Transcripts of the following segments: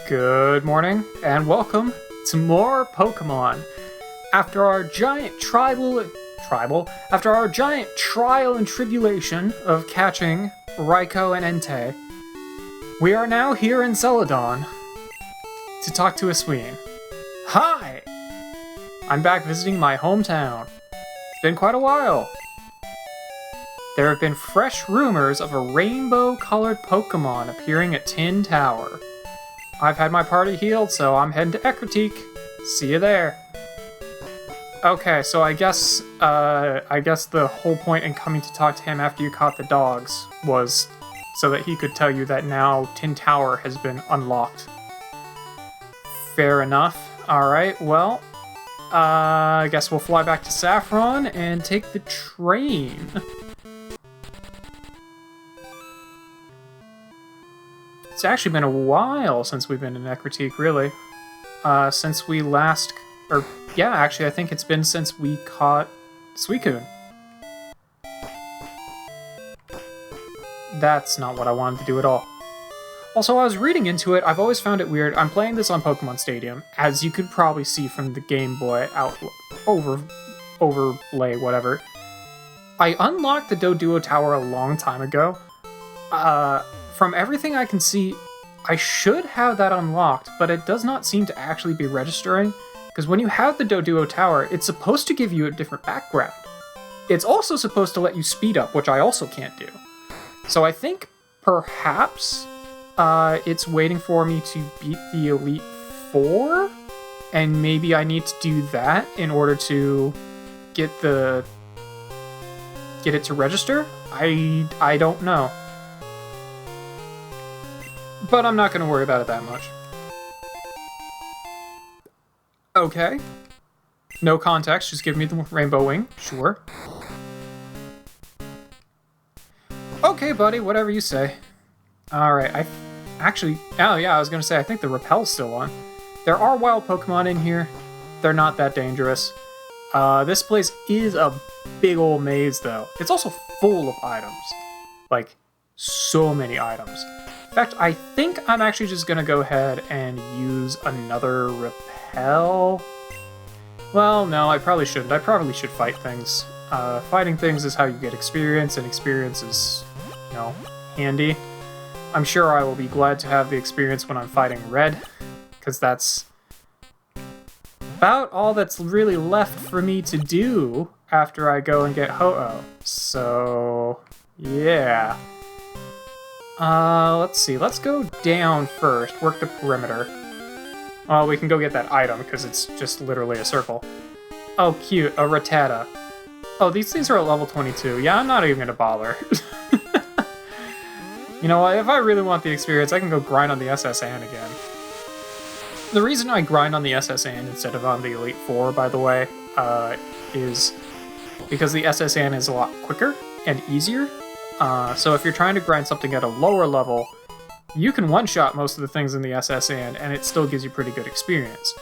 Good morning, and welcome to more Pokémon. After our giant trial and tribulation of catching Raikou and Entei, we are now here in Celadon to talk to Asween. Hi! I'm back visiting my hometown. It's been quite a while. There have been fresh rumors of a rainbow-colored Pokémon appearing at Tin Tower. I've had my party healed, so I'm heading to Ekritique. See you there. Okay, so I guess the whole point in coming to talk to him after you caught the dogs was so that he could tell you that now Tin Tower has been unlocked. Fair enough. Alright, well, I guess we'll fly back to Saffron and take the train. It's actually been a while since we've been in Ekritique, really. Since we last... actually, I think it's been since we caught Suicune. That's not what I wanted to do at all. Also, I was reading into it. I've always found it weird. I'm playing this on Pokemon Stadium, as you could probably see from the Game Boy overlay, whatever. I unlocked the Doduo Tower a long time ago. From everything I can see, I should have that unlocked, but it does not seem to actually be registering, because when you have the Doduo Tower, it's supposed to give you a different background. It's also supposed to let you speed up, which I also can't do. So I think, perhaps, it's waiting for me to beat the Elite Four, and maybe I need to do that in order to get it to register? I don't know. But I'm not going to worry about it that much. Okay. No context, just give me the rainbow wing. Sure. Okay, buddy, whatever you say. Alright, I was going to say, I think the repel's still on. There are wild Pokemon in here. They're not that dangerous. This place is a big old maze, though. It's also full of items. Like, so many items. In fact, I think I'm actually just going to go ahead and use another repel. Well, no, I probably shouldn't. I probably should fight things. Fighting things is how you get experience, and experience is, handy. I'm sure I will be glad to have the experience when I'm fighting Red, because that's about all that's really left for me to do after I go and get Ho-Oh. So, yeah. Let's see. Let's go down first. Work the perimeter. Well, we can go get that item, because it's just literally a circle. Oh, cute. A Rattata. Oh, these things are at level 22. Yeah, I'm not even gonna bother. You know what? If I really want the experience, I can go grind on the SS Anne again. The reason I grind on the SS Anne instead of on the Elite Four, by the way, is because the SS Anne is a lot quicker and easier. So if you're trying to grind something at a lower level, you can one-shot most of the things in the SS and it still gives you pretty good experience.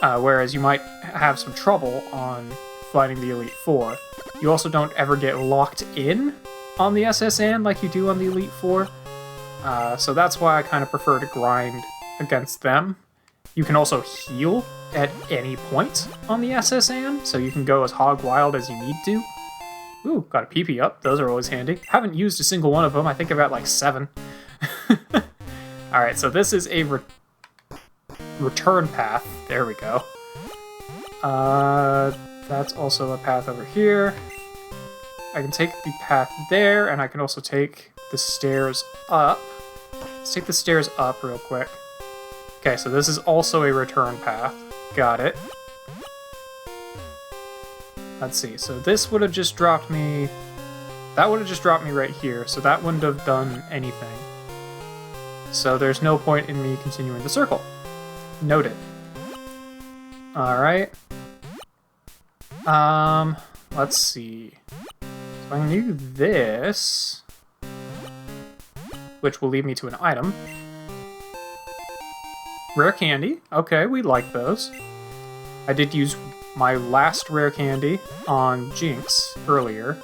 Whereas you might have some trouble on fighting the Elite Four. You also don't ever get locked in on the SS and like you do on the Elite Four. So that's why I kind of prefer to grind against them. You can also heal at any point on the SS and, so you can go as hog wild as you need to. Ooh, got a PP up. Those are always handy. Haven't used a single one of them. I think I've got like 7. Alright, so this is a return path. There we go. That's also a path over here. I can take the path there, and I can also take the stairs up. Let's take the stairs up real quick. Okay, so this is also a return path. Got it. Let's see, so this would have just dropped me... That would have just dropped me right here, so that wouldn't have done anything. So there's no point in me continuing the circle. Noted. Alright. Let's see. So I can do this, which will lead me to an item. Rare candy. Okay, we like those. I did use my last rare candy on Jinx earlier.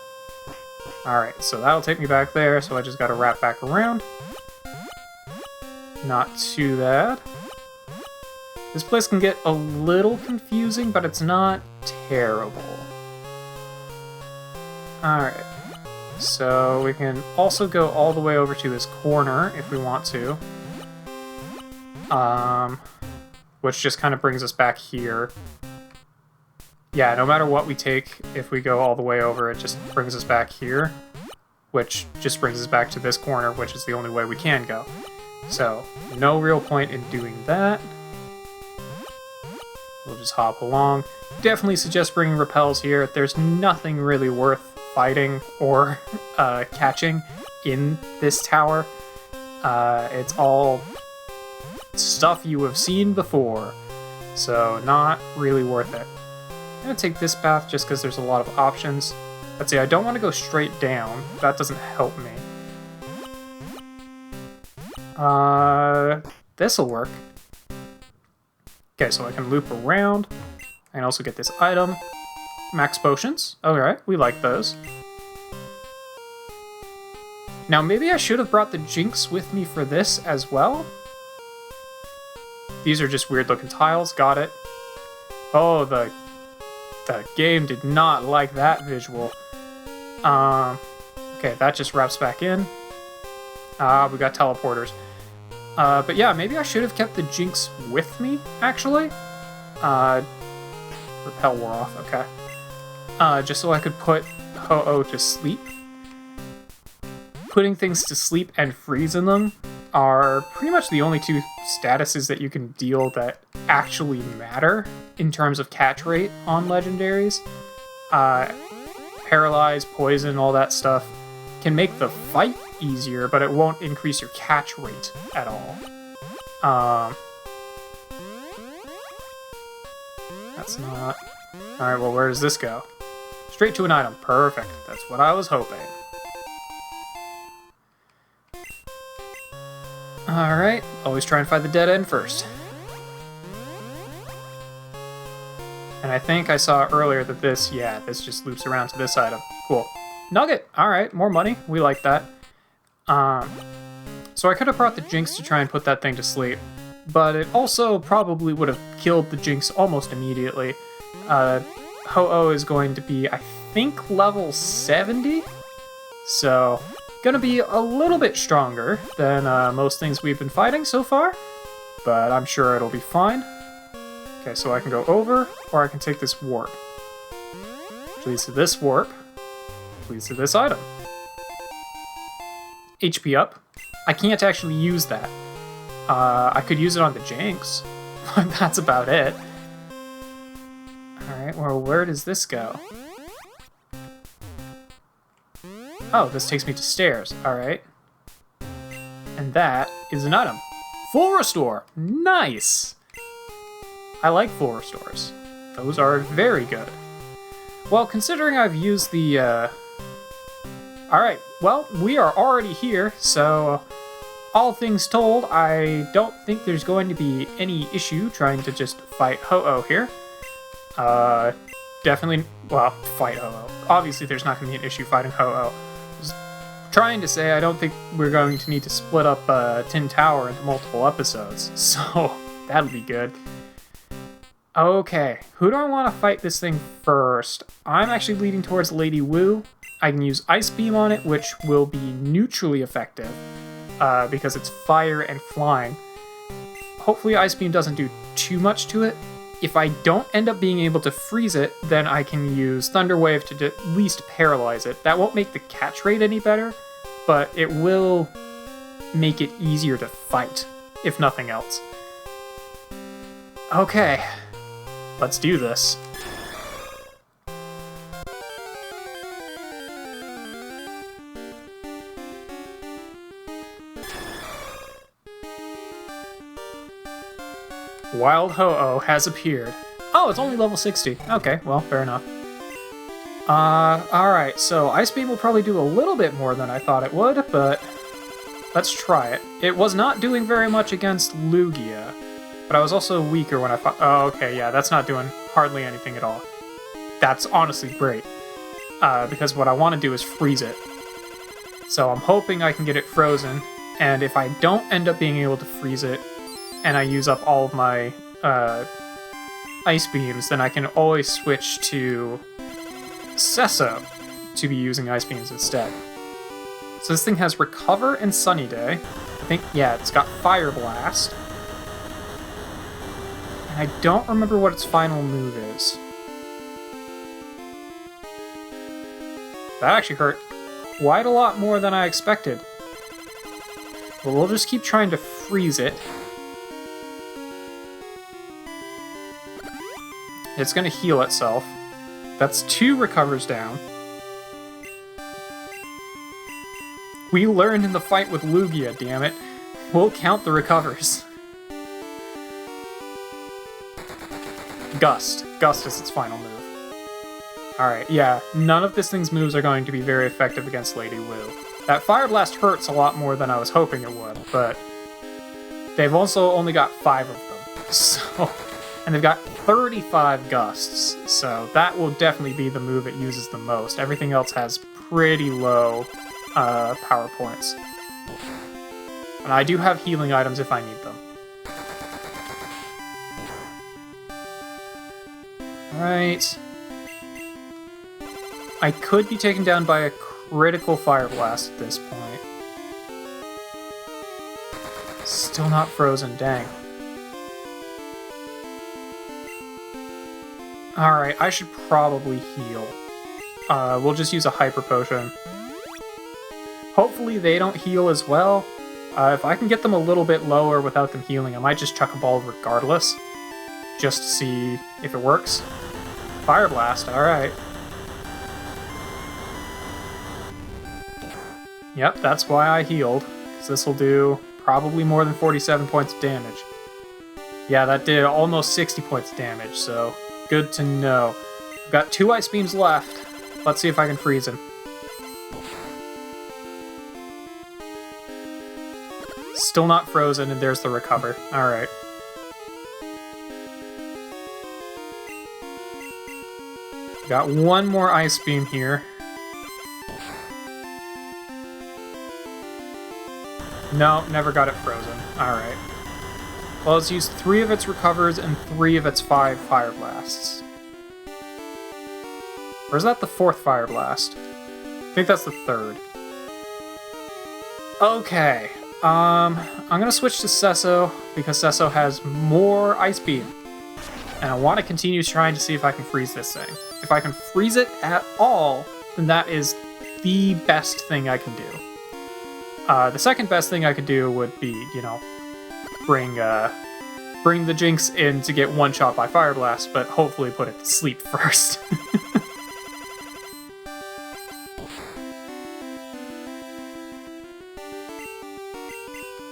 Alright, so that'll take me back there, so I just gotta wrap back around. Not too bad. This place can get a little confusing, but it's not terrible. Alright. So we can also go all the way over to his corner if we want to. Which just kind of brings us back here. Yeah, no matter what we take, if we go all the way over, it just brings us back here. Which just brings us back to this corner, which is the only way we can go. So, no real point in doing that. We'll just hop along. Definitely suggest bringing repels here. There's nothing really worth fighting or catching in this tower. It's all stuff you have seen before, so not really worth it. I'm gonna take this path just because there's a lot of options. Let's see, I don't want to go straight down. That doesn't help me. This'll work. Okay, so I can loop around. I can also get this item. Max potions. Alright, we like those. Now, maybe I should have brought the Jinx with me for this as well. These are just weird-looking tiles. Got it. Oh, the game did not like that visual. Okay, that just wraps back in. We got teleporters. But yeah, maybe I should have kept the Jinx with me, actually. Repel wore off, okay. Just so I could put Ho-Oh to sleep. Putting things to sleep and freezing them are pretty much the only two statuses that you can deal that actually matter in terms of catch rate on legendaries. Paralyze, poison, all that stuff can make the fight easier, but it won't increase your catch rate at all. That's not... Alright, well, where does this go? Straight to an item. Perfect. That's what I was hoping. Alright, always try and find the dead end first. And I think I saw earlier that this just loops around to this item. Cool. Nugget! Alright, more money. We like that. So I could have brought the Jinx to try and put that thing to sleep, but it also probably would have killed the Jinx almost immediately. Ho-Oh is going to be, I think, level 70? So... gonna be a little bit stronger than most things we've been fighting so far, but I'm sure it'll be fine. Okay, so I can go over, or I can take this warp. Which leads to this warp, which leads to this item. HP up. I can't actually use that. I could use it on the Jinx, but that's about it. Alright, well, where does this go? Oh, this takes me to stairs. Alright. And that is an item. Full restore! Nice! I like full restores. Those are very good. Well, considering I've used the, Alright, well, we are already here, so... all things told, I don't think there's going to be any issue trying to just fight Ho-Oh here. Definitely... well, fight Ho-Oh. Obviously, there's not going to be an issue fighting Ho-Oh. Trying to say I don't think we're going to need to split up Tin Tower into multiple episodes, so that'll be good. Okay, who do I want to fight this thing first? I'm actually leading towards Lady Wu. I can use Ice Beam on it, which will be neutrally effective, because it's fire and flying. Hopefully Ice Beam doesn't do too much to it. If I don't end up being able to freeze it, then I can use Thunder Wave to at least paralyze it. That won't make the catch rate any better, but it will make it easier to fight, if nothing else. Okay, let's do this. Wild Ho-Oh has appeared. Oh, it's only level 60. Okay, well, fair enough. Alright, so Ice Beam will probably do a little bit more than I thought it would, but let's try it. It was not doing very much against Lugia, but I was also weaker when I fought... oh, okay, yeah, that's not doing hardly anything at all. That's honestly great, because what I want to do is freeze it. So I'm hoping I can get it frozen, and if I don't end up being able to freeze it, and I use up all of my Ice Beams, then I can always switch to Sesso to be using Ice Beams instead. So this thing has Recover and Sunny Day. I think, yeah, it's got Fire Blast. And I don't remember what its final move is. That actually hurt quite a lot more than I expected. But we'll just keep trying to freeze it. It's going to heal itself. That's 2 recovers down. We learned in the fight with Lugia, damn it. We'll count the recovers. Gust. Gust is its final move. Alright, yeah, none of this thing's moves are going to be very effective against Lady Wu. That Fire Blast hurts a lot more than I was hoping it would, but they've also only got 5 of them, so... And they've got 35 Gusts, so that will definitely be the move it uses the most. Everything else has pretty low power points. And I do have healing items if I need them. Alright. I could be taken down by a critical Fire Blast at this point. Still not frozen, dang. Alright, I should probably heal. We'll just use a Hyper Potion. Hopefully they don't heal as well. If I can get them a little bit lower without them healing, I might just chuck a ball regardless. Just to see if it works. Fire Blast, alright. Yep, that's why I healed. Because this will do probably more than 47 points of damage. Yeah, that did almost 60 points of damage, so... Good to know. I've got 2 Ice Beams left. Let's see if I can freeze him. Still not frozen, and there's the Recover. Alright. Got 1 more Ice Beam here. No, never got it frozen. Alright. Well, let's use 3 of its Recovers and 3 of its 5 Fire Blasts. Or is that the 4th Fire Blast? I think that's the 3rd. Okay. I'm gonna switch to Sesso, because Sesso has more Ice Beam. And I want to continue trying to see if I can freeze this thing. If I can freeze it at all, then that is the best thing I can do. The second best thing I could do would be, you know, bring the Jinx in to get one-shot by Fire Blast, but hopefully put it to sleep first.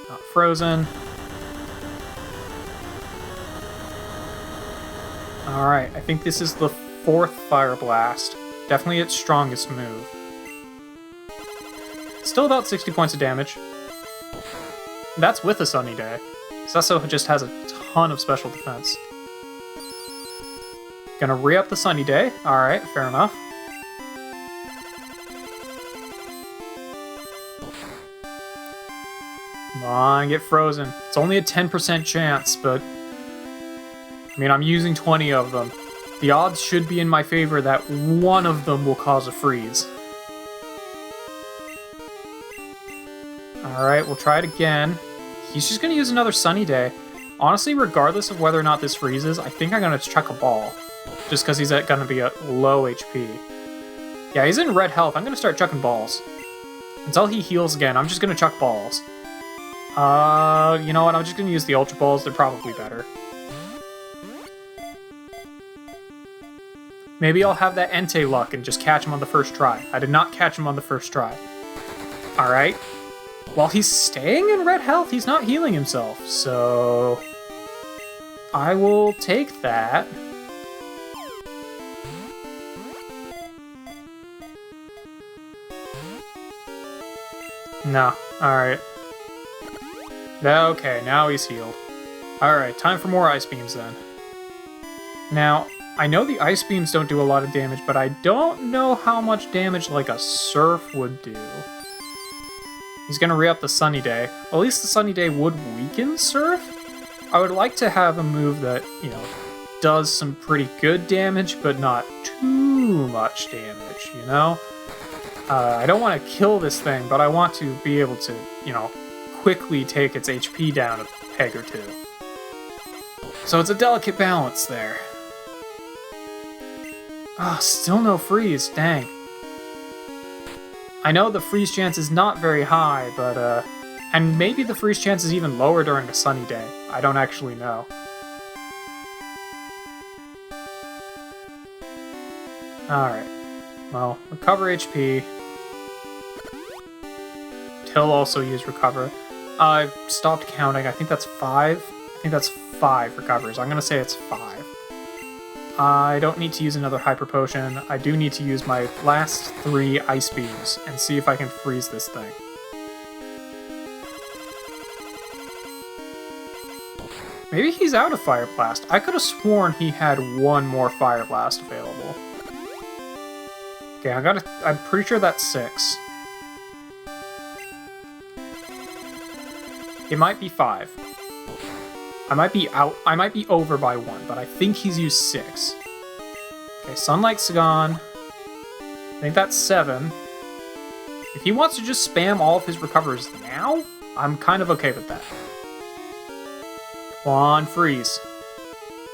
Not frozen. Alright, I think this is the 4th Fire Blast. Definitely its strongest move. Still about 60 points of damage. That's with a Sunny Day. Sesso just has a ton of special defense. Gonna re-up the Sunny Day. Alright, fair enough. Come on, get frozen. It's only a 10% chance, but... I mean, I'm using 20 of them. The odds should be in my favor that one of them will cause a freeze. Alright, we'll try it again. He's just going to use another Sunny Day. Honestly, regardless of whether or not this freezes, I think I'm going to chuck a ball. Just because he's going to be at low HP. Yeah, he's in red health. I'm going to start chucking balls. Until he heals again, I'm just going to chuck balls. You know what? I'm just going to use the Ultra Balls. They're probably better. Maybe I'll have that Entei luck and just catch him on the first try. I did not catch him on the first try. Alright. While he's staying in red health, he's not healing himself, so... I will take that. No. Alright. Okay, now he's healed. Alright, time for more Ice Beams then. Now, I know the Ice Beams don't do a lot of damage, but I don't know how much damage like a Surf would do. He's gonna re-up the Sunny Day. Well, at least the Sunny Day would weaken Surf? I would like to have a move that, you know, does some pretty good damage, but not too much damage, you know? I don't want to kill this thing, but I want to be able to, you know, quickly take its HP down a peg or two. So it's a delicate balance there. Ah, still no freeze, dang. I know the freeze chance is not very high, but, and maybe the freeze chance is even lower during a sunny day. I don't actually know. Alright. Well, recover HP. Till also use recover. I've stopped counting. I think that's 5. I think that's 5 recovers. I'm gonna say it's 5. I don't need to use another Hyper Potion. I do need to use my last 3 Ice Beams and see if I can freeze this thing. Maybe he's out of Fire Blast. I could have sworn he had 1 more Fire Blast available. Okay, I'm pretty sure that's 6. It might be 5. I might be over by 1, but I think he's used 6. Okay, Sunlight's gone. I think that's 7. If he wants to just spam all of his recovers now, I'm kind of okay with that. Come on, freeze.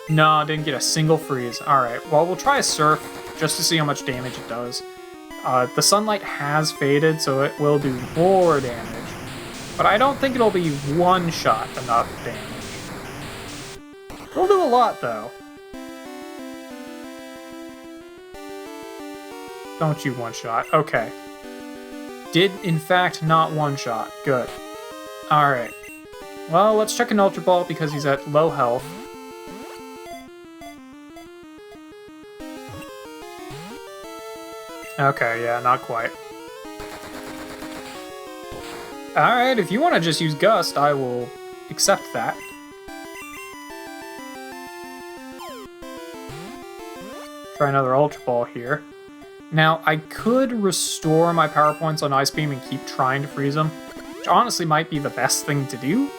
No, didn't get a single freeze. Alright, well, we'll try a Surf just to see how much damage it does. The Sunlight has faded, so it will do more damage. But I don't think it'll be one-shot enough damage. It'll do a lot, though. Don't you one-shot. Okay. Did, in fact, not one-shot. Good. Alright. Well, let's check an Ultra Ball because he's at low health. Okay, yeah, not quite. Alright, if you want to just use Gust, I will accept that. Try another Ultra Ball here. Now, I could restore my power points on Ice Beam and keep trying to freeze them, which honestly might be the best thing to do.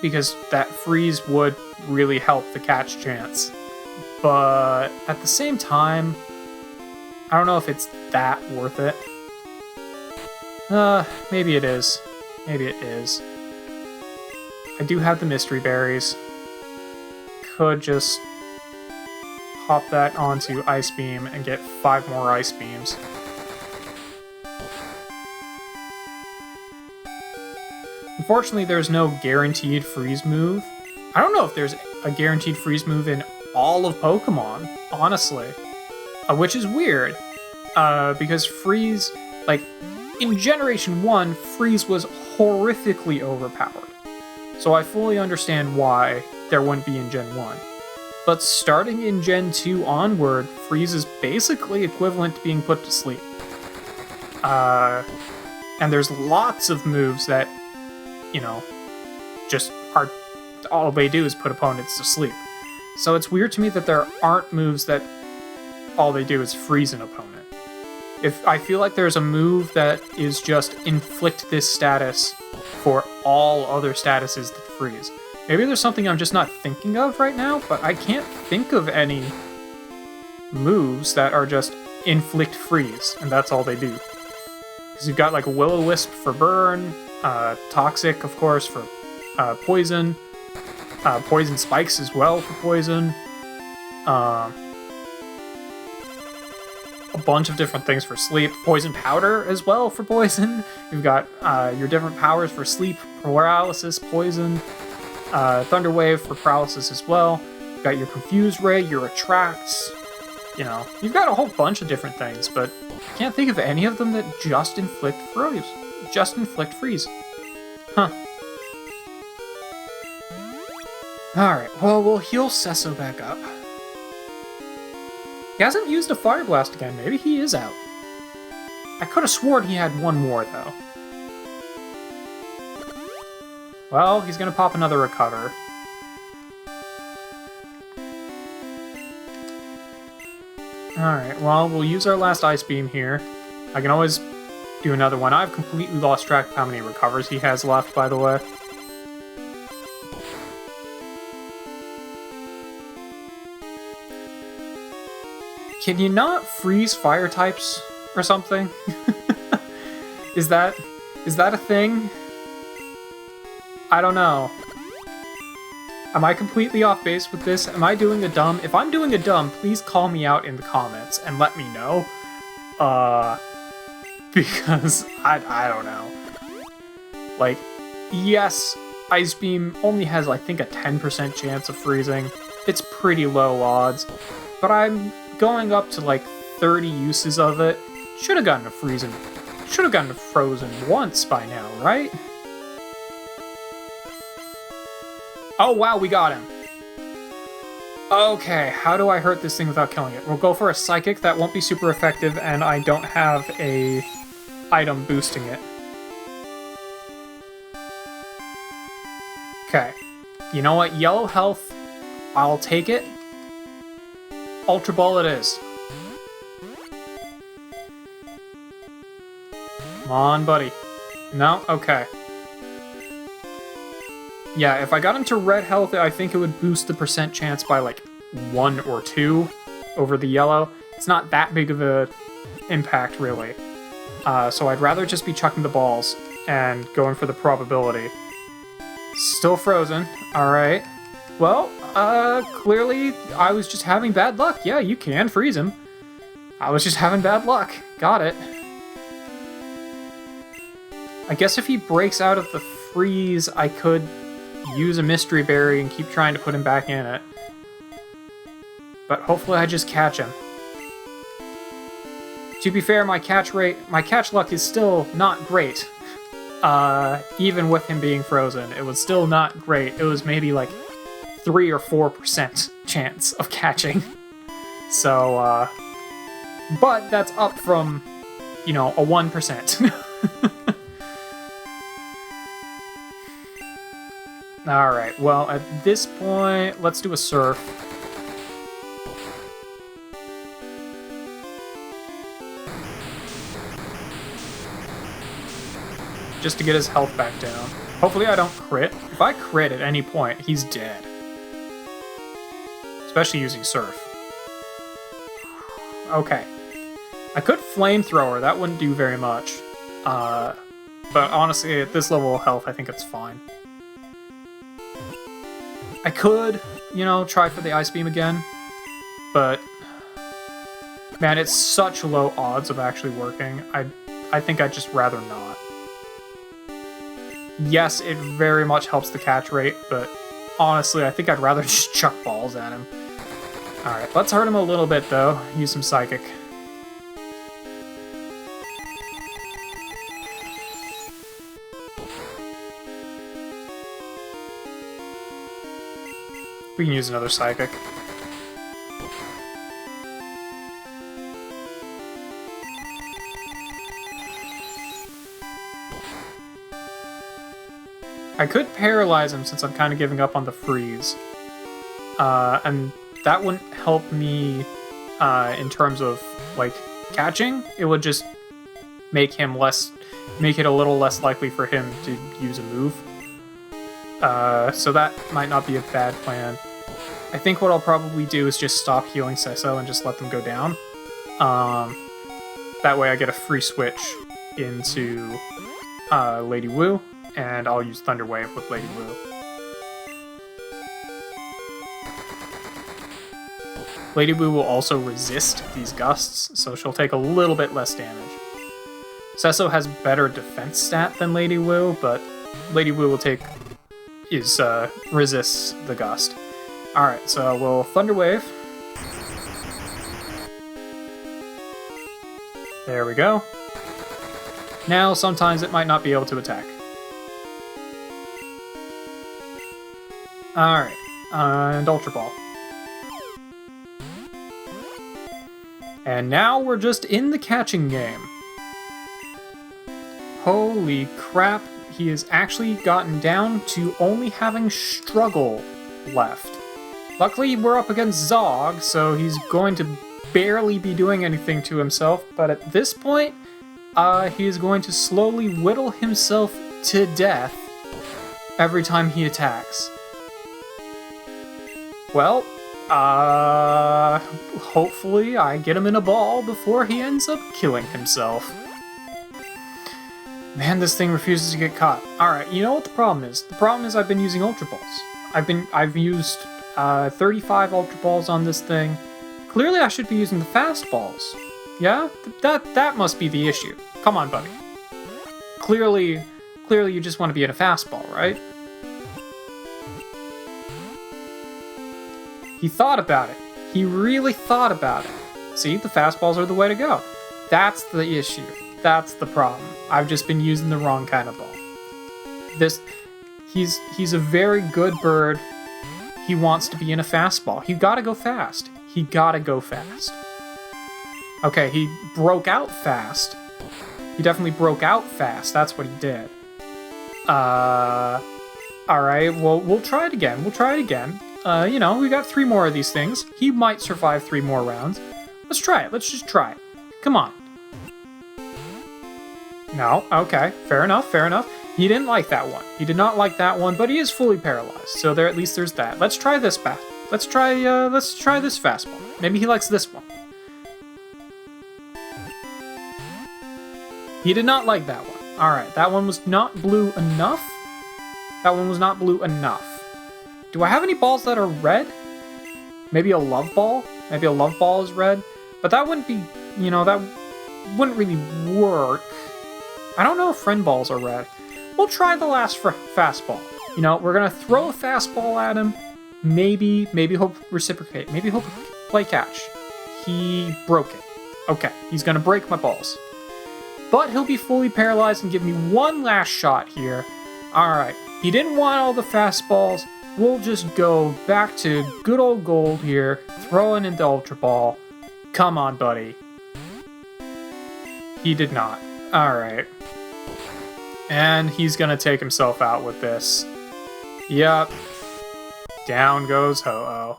Because that freeze would really help the catch chance. But at the same time, I don't know if it's that worth it. Maybe it is. Maybe it is. I do have the Mystery Berries. Could just pop that onto Ice Beam and get 5 more Ice Beams. Unfortunately, there's no guaranteed freeze move. I don't know if there's a guaranteed freeze move in all of Pokemon, honestly. Which is weird, because Freeze, like, in Generation 1, Freeze was horrifically overpowered. So I fully understand why there wouldn't be in Gen 1. But starting in Gen 2 onward, Freeze is basically equivalent to being put to sleep. And there's lots of moves that, you know, just are, all they do is put opponents to sleep. So it's weird to me that there aren't moves that all they do is freeze an opponent. If I feel like there's a move that is just inflict this status for all other statuses that freeze. Maybe there's something I'm just not thinking of right now, but I can't think of any moves that are just inflict freeze, and that's all they do. Because you've got like a Will-O-Wisp for burn, Toxic, of course, for poison, Poison Spikes as well for poison, a bunch of different things for sleep, Poison Powder as well for poison. You've got your different powers for sleep, paralysis, poison, Thunder Wave for paralysis as well. You've got your Confuse Ray, your Attracts, you know, you've got a whole bunch of different things, but I can't think of any of them that just inflict freeze. Huh. Alright, well, we'll heal Sesso back up. He hasn't used a Fire Blast again. Maybe he is out. I could have sworn he had one more, though. Well, he's gonna pop another Recover. Alright, well, we'll use our last Ice Beam here. I can always do another one. I've completely lost track of how many recovers he has left, by the way. Can you not freeze fire types or something? Is that a thing? I don't know. Am I completely off base with this? Am I doing a dumb? If I'm doing a dumb, please call me out in the comments and let me know. Because I don't know. Like, yes, Ice Beam only has, I think, a 10% chance of freezing. It's pretty low odds, but I'm going up to like 30 uses of it. Should have gotten to frozen once by now, right? Oh wow, we got him. Okay, how do I hurt this thing without killing it? We'll go for a Psychic. That won't be super effective, and I don't have a item boosting it. Okay. You know what? Yellow health. I'll take it. Ultra Ball it is. Come on, buddy. No? Okay. Yeah, if I got him to red health, I think it would boost the percent chance by like 1 or 2 over the yellow. It's not that big of a impact, really. So I'd rather just be chucking the balls and going for the probability. Still frozen. Alright. Well, clearly I was just having bad luck. Yeah, you can freeze him. I was just having bad luck. Got it. I guess if he breaks out of the freeze, I could use a Mystery Berry and keep trying to put him back in it. But hopefully I just catch him. To be fair, my catch luck is still not great. Even with him being frozen, it was still not great. It was maybe like 3 or 4% chance of catching. So, but that's up from, you know, a 1%. Alright, well, at this point, let's do a Surf. Just to get his health back down. Hopefully I don't crit. If I crit at any point, he's dead. Especially using Surf. Okay. I could Flamethrower, that wouldn't do very much. But honestly, at this level of health, I think it's fine. I could, you know, try for the Ice Beam again, but man, it's such low odds of actually working. I think I'd just rather not. Yes, it very much helps the catch rate, but honestly, I think I'd rather just chuck balls at him. Alright, let's hurt him a little bit, though. Use some Psychic. We can use another Psychic. I could paralyze him since I'm kind of giving up on the freeze. And that wouldn't help me in terms of, like, catching. It would just make it a little less likely for him to use a move. So that might not be a bad plan. I think what I'll probably do is just stop healing Seso and just let them go down. That way I get a free switch into Lady Wu, and I'll use Thunder Wave with Lady Wu. Lady Wu will also resist these gusts, so she'll take a little bit less damage. Seso has better defense stat than Lady Wu, but Lady Wu will resists the gust. Alright, so we'll Thunder Wave. There we go. Now, sometimes it might not be able to attack. Alright, and Ultra Ball. And now we're just in the catching game. Holy crap, he has actually gotten down to only having Struggle left. Luckily, we're up against Zog, so he's going to barely be doing anything to himself, but at this point, he is going to slowly whittle himself to death every time he attacks. Well, hopefully I get him in a ball before he ends up killing himself. Man, this thing refuses to get caught. Alright, you know what the problem is? The problem is I've been using Ultra Balls. I've used 35 Ultra Balls on this thing. Clearly I should be using the fast balls. Yeah? That must be the issue. Come on, buddy. Clearly you just want to be in a fastball, right? He thought about it. He really thought about it. See, the fastballs are the way to go. That's the issue. That's the problem. I've just been using the wrong kind of ball. He's a very good bird. He wants to be in a fastball. He gotta go fast. He gotta go fast. Okay, he broke out fast. He definitely broke out fast. That's what he did. Alright, well, we'll try it again. We'll try it again. You know, we got 3 more of these things. He might survive 3 more rounds. Let's try it. Let's just try it. Come on. No, okay. Fair enough, fair enough. He didn't like that one. He did not like that one, but he is fully paralyzed. So at least there's that. Let's try this back. Let's try this fastball. Maybe he likes this one. He did not like that one. Alright, that one was not blue enough. That one was not blue enough. Do I have any balls that are red? Maybe a love ball? Maybe a love ball is red? But that wouldn't be, you know, that wouldn't really work. I don't know if friend balls are red. We'll try the last fastball. You know, we're gonna throw a fastball at him. Maybe he'll reciprocate. Maybe he'll play catch. He broke it. Okay, he's gonna break my balls. But he'll be fully paralyzed and give me one last shot here. Alright, he didn't want all the fastballs. We'll just go back to good old gold here, throwing in the Ultra Ball. Come on, buddy. He did not. Alright. And he's gonna take himself out with this. Yup. Down goes Ho-Oh.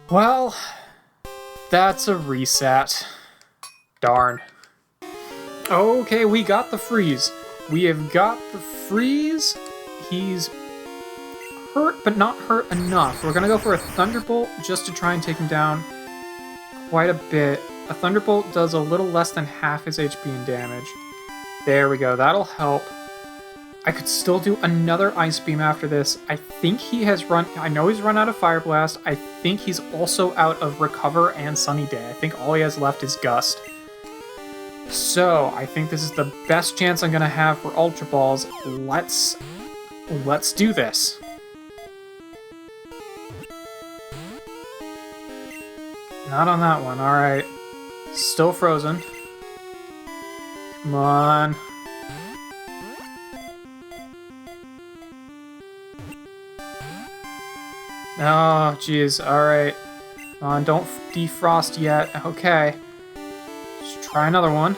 Well, that's a reset. Darn. Okay, we got the freeze. We have got the freeze. He's hurt, but not hurt enough. We're gonna go for a Thunderbolt just to try and take him down quite a bit. A Thunderbolt does a little less than half his HP in damage. There we go, that'll help. I could still do another Ice Beam after this. I think he has run... I know he's run out of Fire Blast. I think he's also out of Recover and Sunny Day. I think all he has left is Gust. So, I think this is the best chance I'm gonna have for Ultra Balls. Let's do this. Not on that one, alright. Still frozen. Come on. Oh, jeez, alright. Come on, don't defrost yet. Okay. Let's try another one.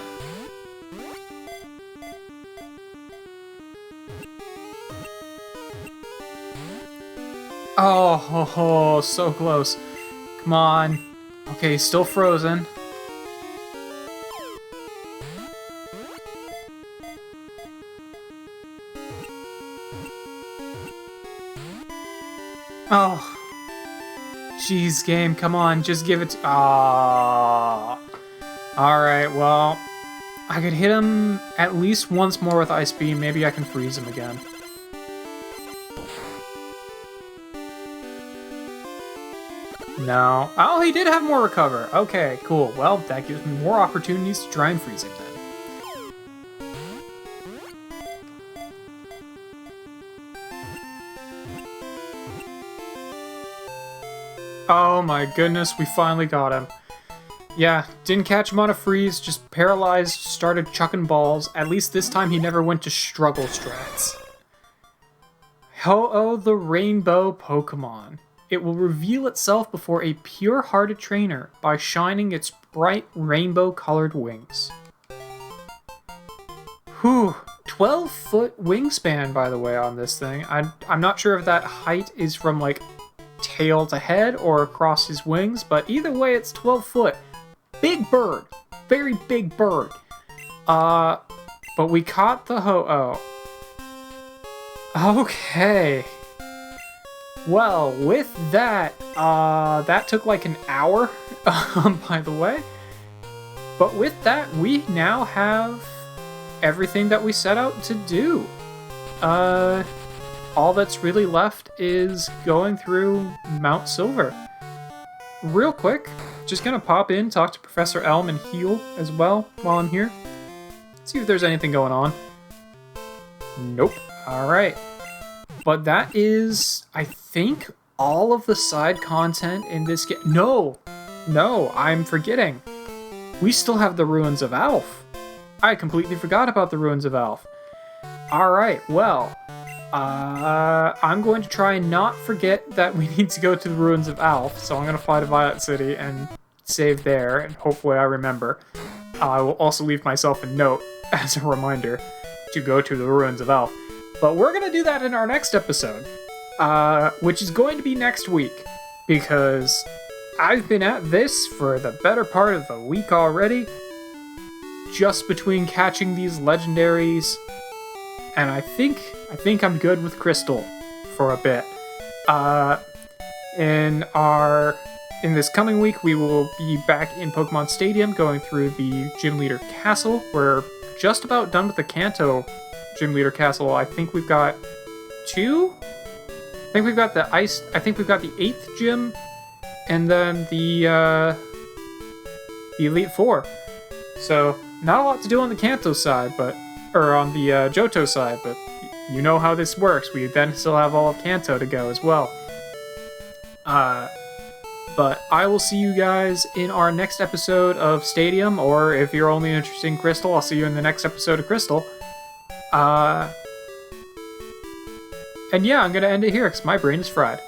Oh, so close. Come on. Okay, still frozen. Oh. Jeez, game, come on, just give it to... Aww. Alright, well... I could hit him at least once more with Ice Beam. Maybe I can freeze him again. No. Oh, he did have more Recover. Okay, cool. Well, that gives me more opportunities to try and freeze him then. Oh my goodness, we finally got him. Yeah, didn't catch him on a freeze, just paralyzed, started chucking balls. At least this time he never went to struggle strats. Ho-Oh the Rainbow Pokémon. It will reveal itself before a pure-hearted trainer by shining its bright rainbow-colored wings. Whew, 12-foot wingspan, by the way, on this thing. I'm not sure if that height is from, like, tail to head or across his wings, but either way, it's 12 foot. Big bird. Very big bird. But we caught the Ho-Oh. Okay. Well, with that, that took like an hour, by the way. But with that, we now have everything that we set out to do. All that's really left is going through Mount Silver. Real quick, just gonna pop in, talk to Professor Elm and heal as well while I'm here. See if there's anything going on. Nope. Alright. But that is, I think, all of the side content in this game. No, I'm forgetting. We still have the Ruins of Alph. I completely forgot about the Ruins of Alph. Alright, well, I'm going to try and not forget that we need to go to the Ruins of Alph, so I'm going to fly to Violet City and save there, and hopefully I remember. I will also leave myself a note as a reminder to go to the Ruins of Alph. But we're going to do that in our next episode, which is going to be next week, because I've been at this for the better part of a week already, just between catching these legendaries, and I think I'm good with Crystal for a bit. In this coming week, we will be back in Pokemon Stadium going through the Gym Leader Castle. We're just about done with the Kanto Gym Leader Castle. I think we've got 2? I think we've got the 8th gym, and then the Elite Four. So, not a lot to do on the Kanto side, or on the Johto side, but you know how this works. We then still have all of Kanto to go as well. But I will see you guys in our next episode of Stadium, or if you're only interested in Crystal, I'll see you in the next episode of Crystal. And yeah, I'm gonna end it here because my brain is fried.